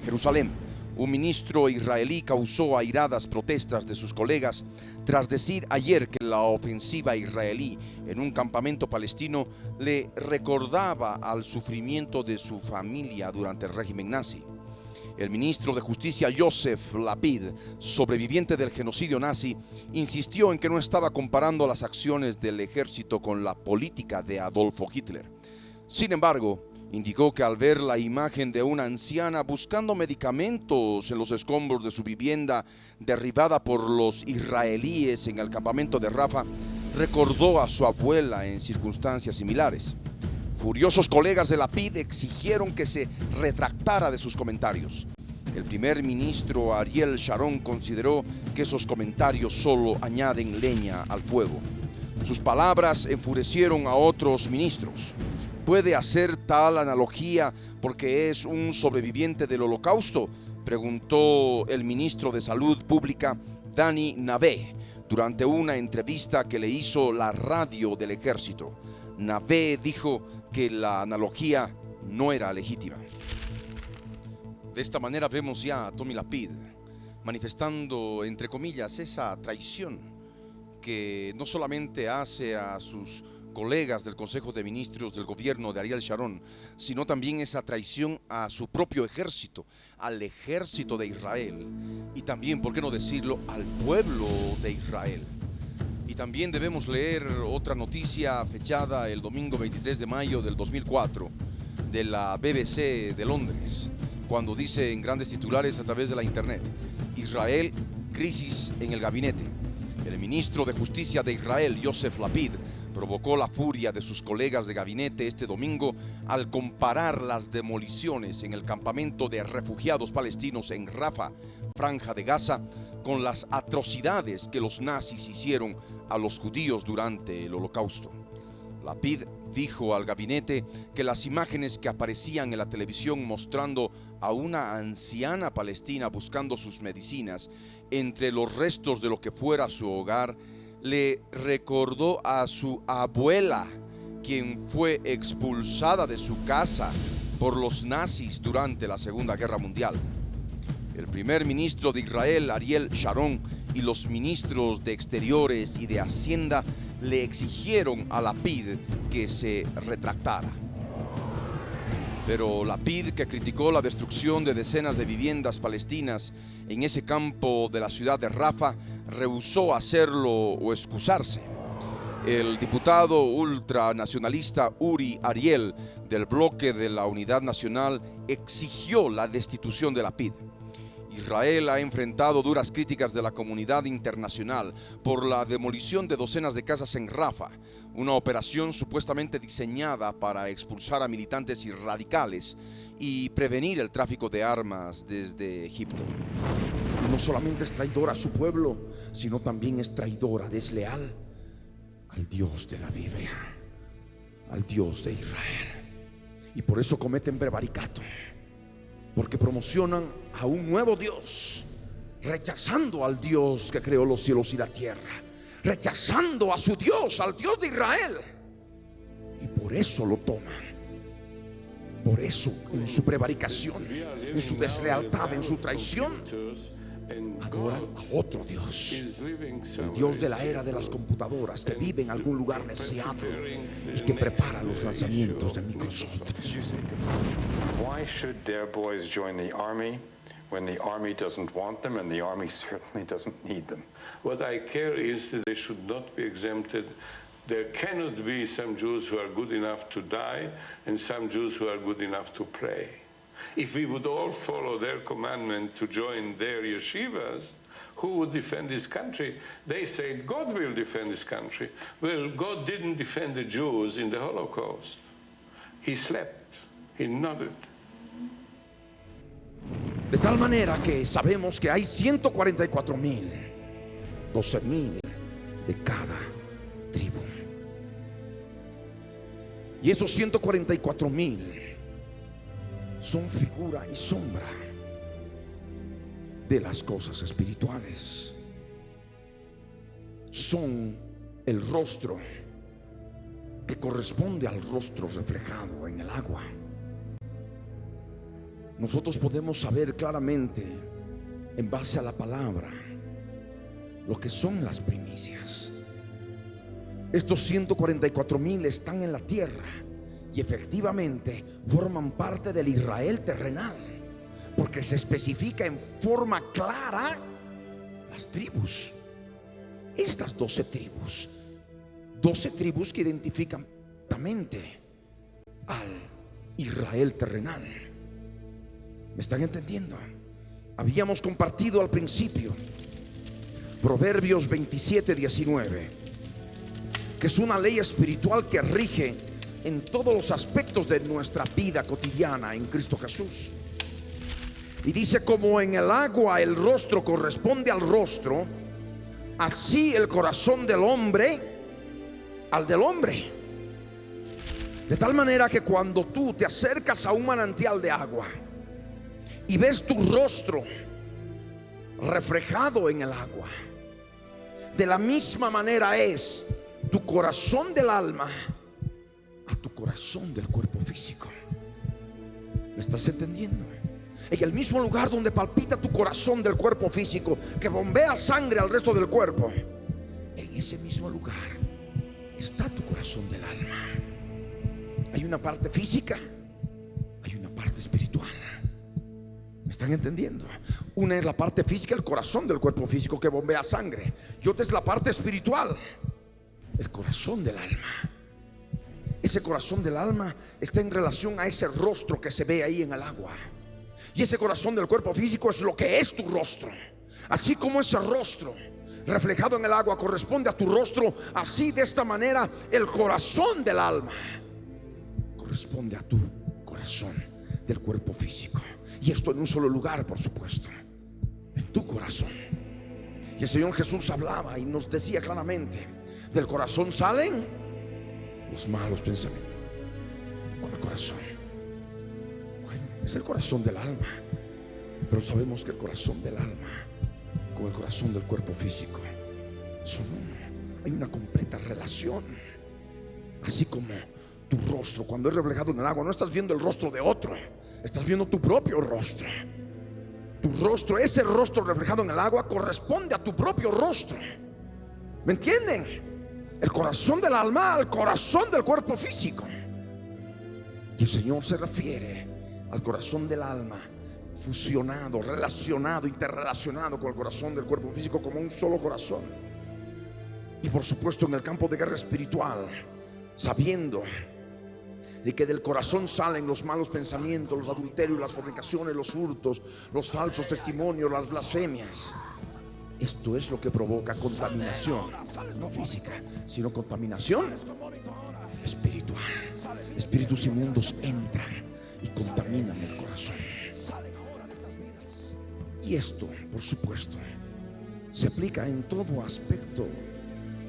S5: Jerusalén: un ministro israelí causó airadas protestas de sus colegas tras decir ayer que la ofensiva israelí en un campamento palestino le recordaba al sufrimiento de su familia durante el régimen nazi. El ministro de Justicia Joseph Lapid, sobreviviente del genocidio nazi, insistió en que no estaba comparando las acciones del ejército con la política de Adolfo Hitler. Sin embargo, indicó que al ver la imagen de una anciana buscando medicamentos en los escombros de su vivienda derribada por los israelíes en el campamento de Rafah, recordó a su abuela en circunstancias similares. Furiosos colegas de Lapid exigieron que se retractara de sus comentarios. El primer ministro Ariel Sharon consideró que esos comentarios solo añaden leña al fuego. Sus palabras enfurecieron a otros ministros. ¿Puede hacer tal analogía porque es un sobreviviente del Holocausto?, preguntó el ministro de Salud Pública, Dani Navé, durante una entrevista que le hizo la radio del ejército. Navé dijo que la analogía no era legítima. De esta manera vemos ya a Tommy Lapid manifestando, entre comillas, esa traición que no solamente hace a sus colegas del Consejo de Ministros del gobierno de Ariel Sharon, sino también esa traición a su propio ejército, al ejército de Israel, y también, ¿por qué no decirlo?, al pueblo de Israel. Y también debemos leer otra noticia fechada el domingo 23 de mayo del 2004, de la BBC de Londres, cuando dice en grandes titulares a través de la internet: Israel, crisis en el gabinete. El ministro de Justicia de Israel, Yosef Lapid, provocó la furia de sus colegas de gabinete este domingo al comparar las demoliciones en el campamento de refugiados palestinos en Rafah, Franja de Gaza, con las atrocidades que los nazis hicieron a los judíos durante el Holocausto. Lapid dijo al gabinete que las imágenes que aparecían en la televisión mostrando a una anciana palestina buscando sus medicinas entre los restos de lo que fuera su hogar le recordó a su abuela, quien fue expulsada de su casa por los nazis durante la Segunda Guerra Mundial. El primer ministro de Israel, Ariel Sharon, y los ministros de Exteriores y de Hacienda le exigieron a Lapid que se retractara. Pero Lapid, que criticó la destrucción de decenas de viviendas palestinas en ese campo de la ciudad de Rafah, rehusó hacerlo o excusarse. El diputado ultranacionalista Uri Ariel, del bloque de la Unidad Nacional, exigió la destitución de Lapid. Israel ha enfrentado duras críticas de la comunidad internacional por la demolición de docenas de casas en Rafah, una operación supuestamente diseñada para expulsar a militantes y radicales y prevenir el tráfico de armas desde Egipto.
S1: Y no solamente es traidora a su pueblo, sino también es traidora, desleal al Dios de la Biblia, al Dios de Israel. Y por eso cometen prevaricato, porque promocionan a un nuevo Dios, rechazando al Dios que creó los cielos y la tierra, rechazando a su Dios, al Dios de Israel. Y por eso lo toman. Por eso, en su prevaricación, en su deslealtad, en su traición, adoran a otro Dios, el Dios de la era de las computadoras, que vive en algún lugar de Seattle y que prepara los lanzamientos de Microsoft.
S4: Why should their boys join the army when the army doesn't want them and the army certainly doesn't need them?
S2: What I care is that they should not be exempted. There cannot be some Jews who are good enough to die and some Jews who are good enough to pray. If we would all follow their commandment to join their yeshivas, who would defend this country? They said God will defend this country. Well, God didn't defend the Jews in the Holocaust. He slept, he nodded.
S1: De tal manera que sabemos que hay 144,000, 12,000 de cada tribu. Y esos 144,000 son figura y sombra de las cosas espirituales. Son el rostro que corresponde al rostro reflejado en el agua. Nosotros podemos saber claramente, en base a la palabra, lo que son las primicias. Estos 144,000 están en la tierra y efectivamente forman parte del Israel terrenal, porque se especifica en forma clara las tribus. Estas 12 tribus, 12 tribus que identifican claramente al Israel terrenal. ¿Me están entendiendo? Habíamos compartido al principio Proverbios 27:19, que es una ley espiritual que rige en todos los aspectos de nuestra vida cotidiana en Cristo Jesús. Y dice: como en el agua el rostro corresponde al rostro, así el corazón del hombre al del hombre. De tal manera que cuando tú te acercas a un manantial de agua y ves tu rostro reflejado en el agua, de la misma manera es tu corazón del alma a tu corazón del cuerpo físico. ¿Me estás entendiendo? En el mismo lugar donde palpita tu corazón del cuerpo físico, que bombea sangre al resto del cuerpo, en ese mismo lugar está tu corazón del alma. Hay una parte física, hay una parte espiritual. ¿Me están entendiendo? Una es la parte física, el corazón del cuerpo físico que bombea sangre, y otra es la parte espiritual, el corazón del alma. ese corazón del alma está en relación a ese rostro que se ve ahí en el agua. Y ese corazón del cuerpo físico es lo que es tu rostro. Así como ese rostro reflejado en el agua corresponde a tu rostro, así de esta manera el corazón del alma corresponde a tu corazón del cuerpo físico. Y esto en un solo lugar, por supuesto, en tu corazón. Y el Señor Jesús hablaba y nos decía claramente: del corazón salen los malos pensamientos. ¿Cuál corazón? Bueno, es el corazón del alma. Pero sabemos que el corazón del alma con el corazón del cuerpo físico hay una completa relación. Así como tu rostro, cuando es reflejado en el agua, no estás viendo el rostro de otro, estás viendo tu propio rostro. Tu rostro, ese rostro reflejado en el agua, corresponde a tu propio rostro. ¿Me entienden? El corazón del alma al corazón del cuerpo físico. Y el Señor se refiere al corazón del alma fusionado, relacionado, interrelacionado con el corazón del cuerpo físico como un solo corazón. Y por supuesto en el campo de guerra espiritual, sabiendo de que del corazón salen los malos pensamientos, los adulterios, las fornicaciones, los hurtos, los falsos testimonios, las blasfemias. Esto es lo que provoca contaminación, no física, sino contaminación espiritual. Espíritus inmundos entran y contaminan el corazón. Y esto, por supuesto, se aplica en todo aspecto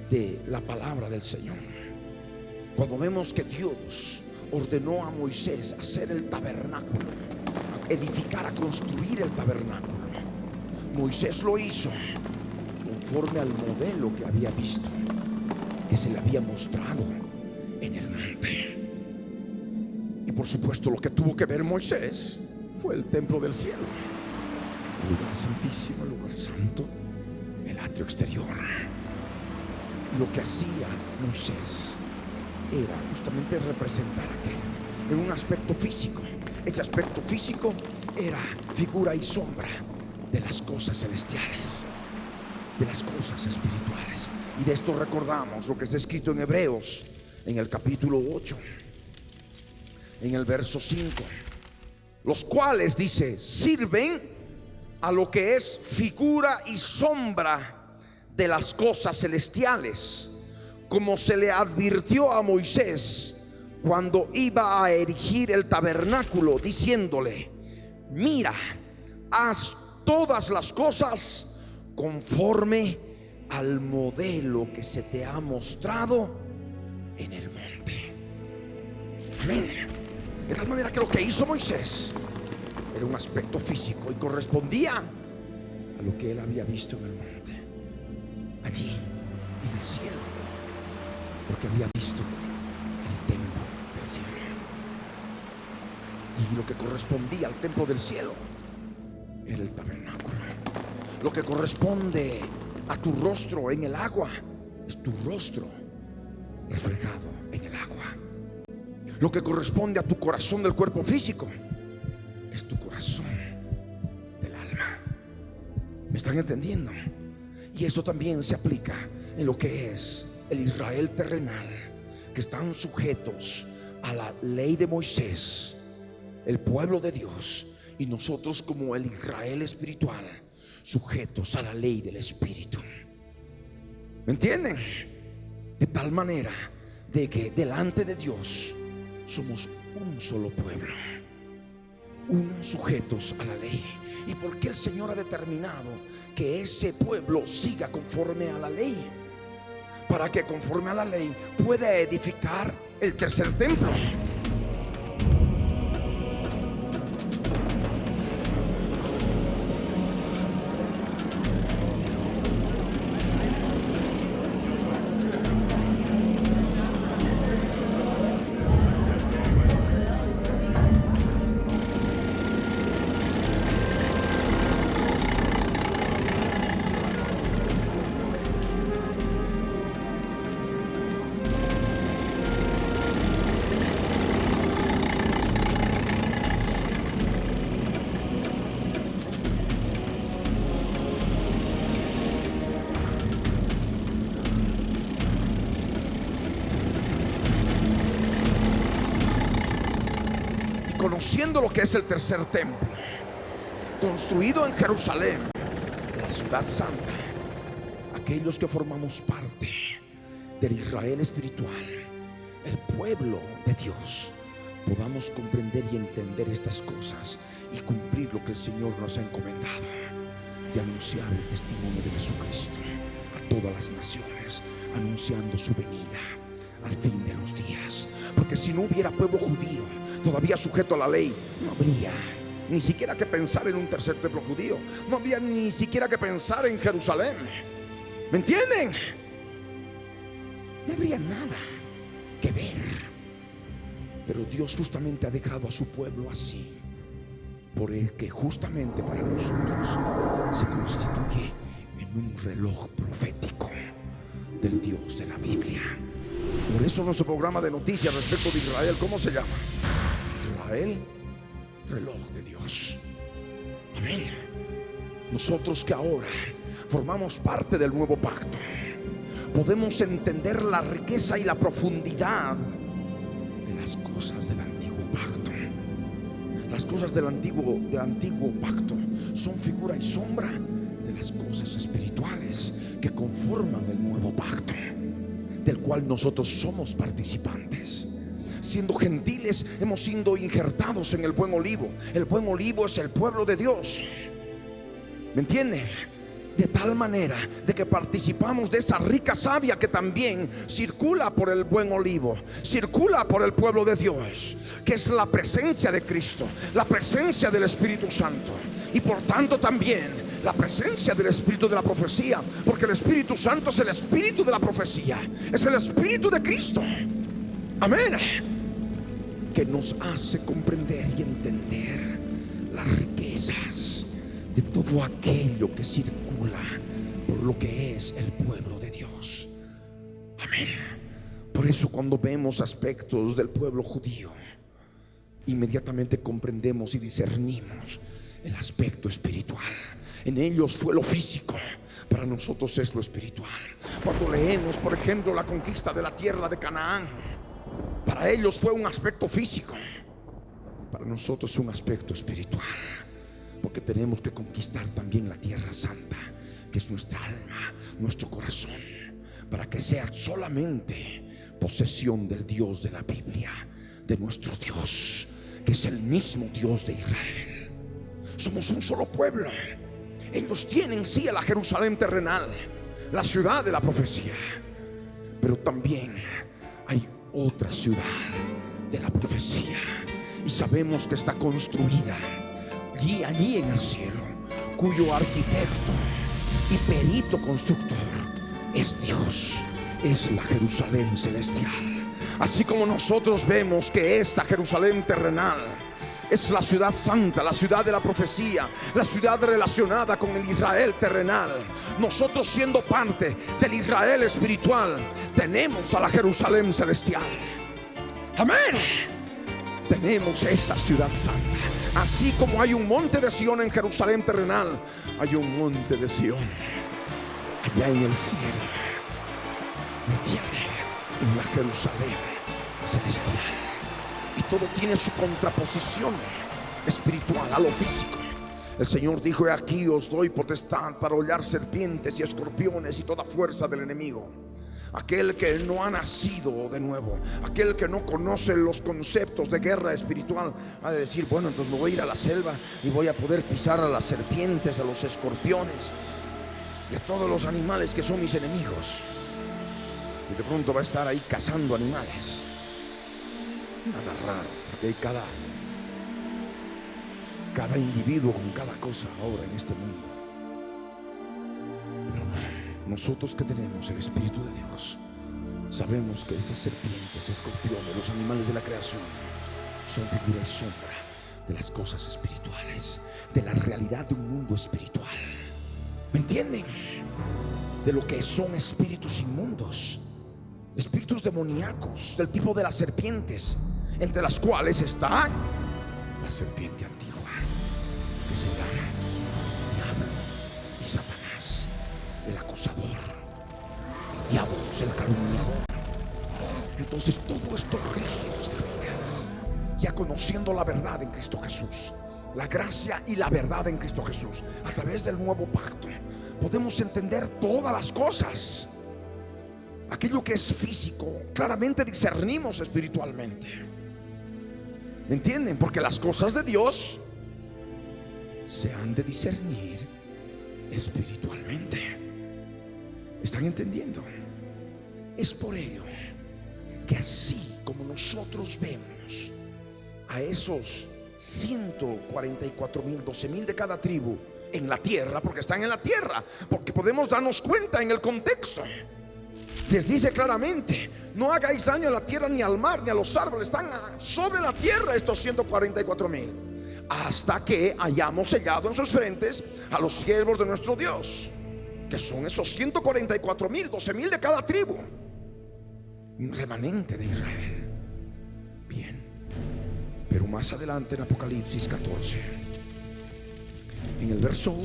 S1: de la palabra del Señor. Cuando vemos que Dios ordenó a Moisés hacer el tabernáculo, edificar, a construir el tabernáculo, Moisés lo hizo conforme al modelo que había visto, que se le había mostrado en el monte. Y por supuesto lo que tuvo que ver Moisés fue el templo del cielo, el lugar santísimo, el lugar santo, el atrio exterior. Y lo que hacía Moisés era justamente representar aquello en un aspecto físico. Ese aspecto físico era figura y sombra de las cosas celestiales, de las cosas espirituales. Y de esto recordamos lo que está escrito en Hebreos, en el capítulo 8, en el verso 5, los cuales, dice, sirven a lo que es figura y sombra de las cosas celestiales, como se le advirtió a Moisés cuando iba a erigir el tabernáculo, diciéndole: mira, haz todas las cosas conforme al modelo que se te ha mostrado en el monte. Amén. De tal manera que lo que hizo Moisés era un aspecto físico y correspondía a lo que él había visto en el monte, allí en el cielo, porque había visto el templo del cielo. Y lo que correspondía al templo del cielo era el tabernáculo. Lo que corresponde a tu rostro en el agua es tu rostro reflejado en el agua. Lo que corresponde a tu corazón del cuerpo físico es tu corazón del alma. ¿Me están entendiendo? Y esto también se aplica en lo que es el Israel terrenal, que están sujetos a la ley de Moisés, el pueblo de Dios, y nosotros como el Israel espiritual, sujetos a la ley del Espíritu. ¿Me entienden? De tal manera de que delante de Dios somos un solo pueblo, unos sujetos a la ley. ¿Y por qué el Señor ha determinado que ese pueblo siga conforme a la ley? Para que conforme a la ley pueda edificar el tercer templo. conociendo lo que es el tercer templo, construido en Jerusalén, la ciudad santa, aquellos que formamos parte del Israel espiritual, el pueblo de Dios, podamos comprender y entender estas cosas y cumplir lo que el Señor nos ha encomendado, de anunciar el testimonio de Jesucristo a todas las naciones, anunciando su venida al fin de los días. Porque si no hubiera pueblo judío todavía sujeto a la ley, no habría ni siquiera que pensar en un tercer templo judío, no habría ni siquiera que pensar en Jerusalén. ¿Me entienden? No habría nada que ver. Pero Dios justamente ha dejado a su pueblo así, porque justamente para nosotros se constituye en un reloj profético del Dios de la Biblia. Por eso nuestro programa de noticias respecto de Israel, ¿cómo se llama? Israel, reloj de Dios. Amén. Nosotros que ahora formamos parte del nuevo pacto, podemos entender la riqueza y la profundidad de las cosas del antiguo pacto. Las cosas del antiguo pacto son figura y sombra de las cosas espirituales que conforman el nuevo pacto, del cual nosotros somos participantes. Siendo gentiles, hemos sido injertados en el buen olivo. El buen olivo es el pueblo de Dios. ¿Me entienden? De tal manera de que participamos de esa rica savia que también circula por el buen olivo, circula por el pueblo de Dios, que es la presencia de Cristo, la presencia del Espíritu Santo, y por tanto también la presencia del Espíritu de la profecía, porque el Espíritu Santo es el Espíritu de la profecía, es el Espíritu de Cristo. Amén. Que nos hace comprender y entender las riquezas de todo aquello que circula por lo que es el pueblo de Dios. Amén. Por eso cuando vemos aspectos del pueblo judío, inmediatamente comprendemos y discernimos el aspecto espiritual. En ellos fue lo físico, para nosotros es lo espiritual. Cuando leemos, por ejemplo, la conquista de la tierra de Canaán, para ellos fue un aspecto físico, para nosotros es un aspecto espiritual, porque tenemos que conquistar también la tierra santa, que es nuestra alma, nuestro corazón, para que sea solamente posesión del Dios de la Biblia, de nuestro Dios, que es el mismo Dios de Israel. Somos un solo pueblo. Ellos tienen sí a la Jerusalén terrenal, la ciudad de la profecía, pero también hay otra ciudad de la profecía, y sabemos que está construida allí en el cielo, cuyo arquitecto y perito constructor es Dios, es la Jerusalén celestial. Así como nosotros vemos que esta Jerusalén terrenal es la ciudad santa, la ciudad de la profecía, la ciudad relacionada con el Israel terrenal, nosotros siendo parte del Israel espiritual, tenemos a la Jerusalén celestial. Amén. Tenemos esa ciudad santa. Así como hay un monte de Sión en Jerusalén terrenal, hay un monte de Sión allá en el cielo. ¿Me entienden? En la Jerusalén celestial. Y todo tiene su contraposición espiritual a lo físico. El Señor dijo: aquí os doy potestad para hollar serpientes y escorpiones y toda fuerza del enemigo. Aquel que no ha nacido de nuevo, aquel que no conoce los conceptos de guerra espiritual, ha de decir: bueno, entonces me voy a ir a la selva y voy a poder pisar a las serpientes, a los escorpiones y a todos los animales que son mis enemigos. Y de pronto va a estar ahí cazando animales. Nada raro, porque hay cada individuo con cada cosa ahora en este mundo. Pero nosotros que tenemos el Espíritu de Dios, sabemos que esas serpientes, escorpiones, los animales de la creación son figura y sombra de las cosas espirituales, de la realidad de un mundo espiritual. ¿Me entienden? De lo que son espíritus inmundos, espíritus demoníacos, del tipo de las serpientes, entre las cuales está la serpiente antigua, que se llama Diablo y Satanás, el acusador, el diablo, el calumniador. Entonces todo esto rige nuestra vida. ya conociendo la verdad en Cristo Jesús, la gracia y la verdad en Cristo Jesús, a través del nuevo pacto, podemos entender todas las cosas. Aquello que es físico, claramente discernimos espiritualmente. ¿Me entienden? Porque las cosas de Dios se han de discernir espiritualmente. ¿Están entendiendo? Es por ello que así como nosotros vemos a esos 144,000, 12,000 de cada tribu en la tierra, porque están en la tierra, porque podemos darnos cuenta en el contexto. Les dice claramente: no hagáis daño a la tierra, ni al mar, ni a los árboles. Están sobre la tierra estos 144,000, hasta que hayamos sellado en sus frentes a los siervos de nuestro Dios, que son esos 144,000, 12,000 de cada tribu, un remanente de Israel. Bien, pero más adelante en Apocalipsis 14, en el verso 1,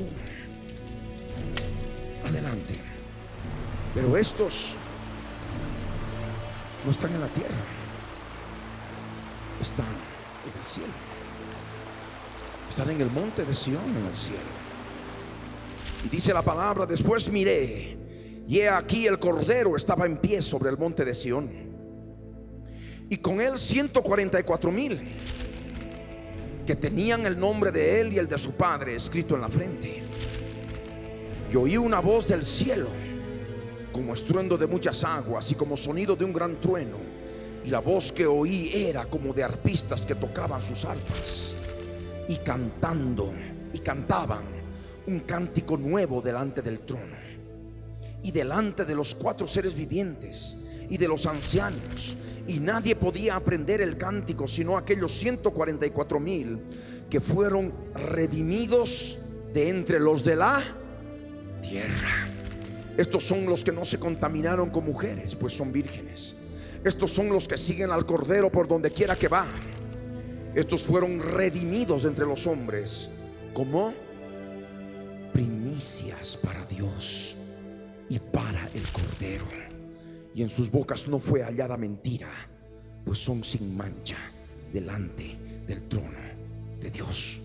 S1: adelante: pero estos no están en la tierra, están en el cielo, están en el monte de Sión, en el cielo. Y dice la palabra: después miré, y he aquí el Cordero estaba en pie sobre el monte de Sión, y con él 144,000 que tenían el nombre de él y el de su padre escrito en la frente. Y oí una voz del cielo, como estruendo de muchas aguas y como sonido de un gran trueno, y la voz que oí era como de arpistas que tocaban sus arpas y cantaban un cántico nuevo delante del trono y delante de los 4 seres vivientes y de los ancianos, y nadie podía aprender el cántico sino aquellos 144,000 que fueron redimidos de entre los de la tierra. Estos son los que no se contaminaron con mujeres, pues son vírgenes. Estos son los que siguen al Cordero por donde quiera que va. Estos fueron redimidos de entre los hombres como primicias para Dios y para el Cordero. Y en sus bocas no fue hallada mentira, pues son sin mancha delante del trono de Dios.